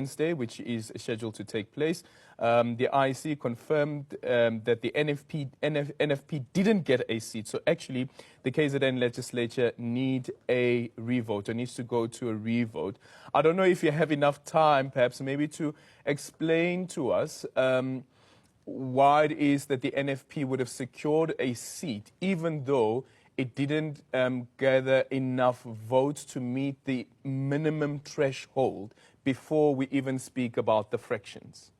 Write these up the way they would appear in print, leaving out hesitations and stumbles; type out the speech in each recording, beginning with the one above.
Wednesday, which is scheduled to take place. The IEC confirmed that the NFP didn't get a seat. So actually, the KZN legislature needs a revote, or needs to go to a revote. I don't know if you have enough time, perhaps, maybe to explain to us why it is that the NFP would have secured a seat, even though it didn't gather enough votes to meet the minimum threshold before we even speak about the fractions.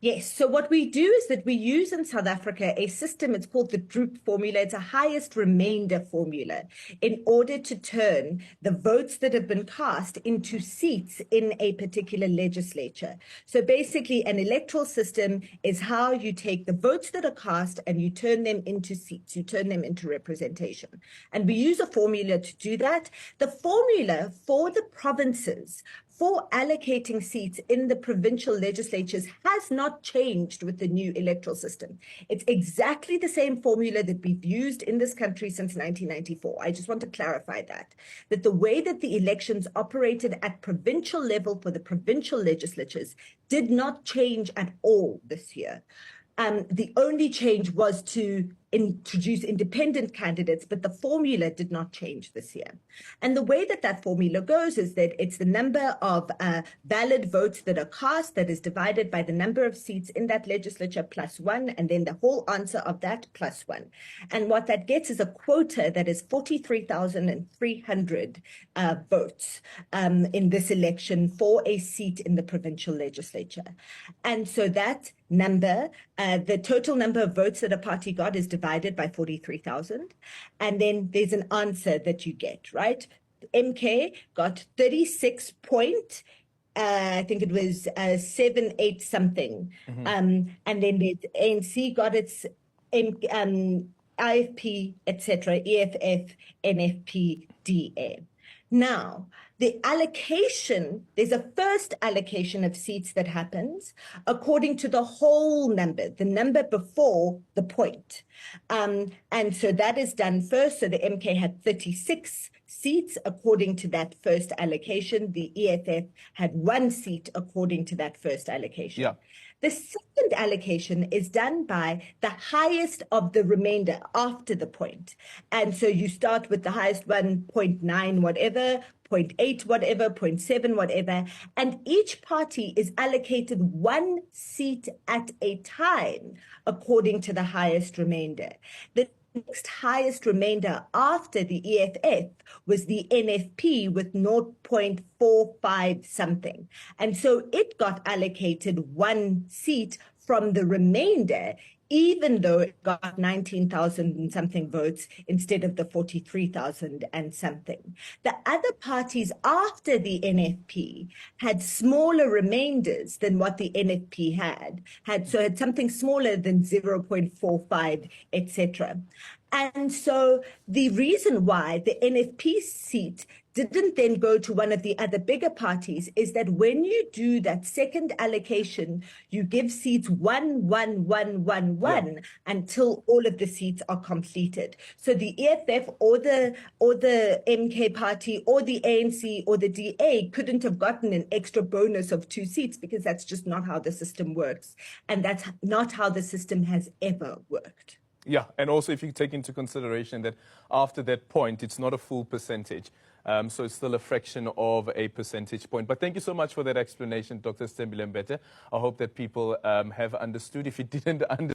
Yes, so what we do is that we use in South Africa a system, it's called the Droop formula. It's a highest remainder formula in order to turn the votes that have been cast into seats in a particular legislature. So basically, an electoral system is how you take the votes that are cast and you turn them into seats, you turn them into representation. And we use a formula to do that. The formula for the provinces for allocating seats in the provincial legislatures has not changed with the new electoral system. It's exactly the same formula that we've used in this country since 1994. I just want to clarify that the way that the elections operated at provincial level for the provincial legislatures did not change at all this year. The only change was to introduce independent candidates, but the formula did not change this year. And the way that that formula goes is that it's the number of valid votes that are cast that is divided by the number of seats in that legislature plus one, and then the whole answer of that plus one. And what that gets is a quota that is 43,300 votes in this election for a seat in the provincial legislature. And so that number, the total number of votes that a party got is divided by 43,000. And then there's an answer that you get, right? MK got 36 point, I think it was 78 something. And then the ANC got its IFP, etc., EFF, NFP, DA. Now, the allocation, there's a first allocation of seats that happens according to the whole number, the number before the point. And so that is done first. So the MK had 36 seats according to that first allocation. The EFF had 1 seat according to that first allocation. Yeah. The second allocation is done by the highest of the remainder after the point. And so you start with the highest one, 0.9 whatever, 0.8 whatever, 0.7 whatever, and each party is allocated 1 seat at a time according to the highest remainder. The next highest remainder after the EFF was the NFP with 0.45 something. And so it got allocated 1 seat from the remainder, even though it got 19,000 and something votes instead of the 43,000 and something. The other parties after the NFP had smaller remainders than what the NFP had something smaller than 0.45, etc. And so the reason why the NFP seat didn't then go to one of the other bigger parties is that when you do that second allocation, you give seats 1, 1, 1, 1, 1 until all of the seats are completed. So the EFF or the MK party or the ANC or the DA couldn't have gotten an extra bonus of 2 seats because that's just not how the system works. And that's not how the system has ever worked. Yeah, and also if you take into consideration that after that point, it's not a full percentage. So it's still a fraction of a percentage point. But thank you so much for that explanation, Dr. Stembile Mbete. I hope that people have understood. If you didn't understand,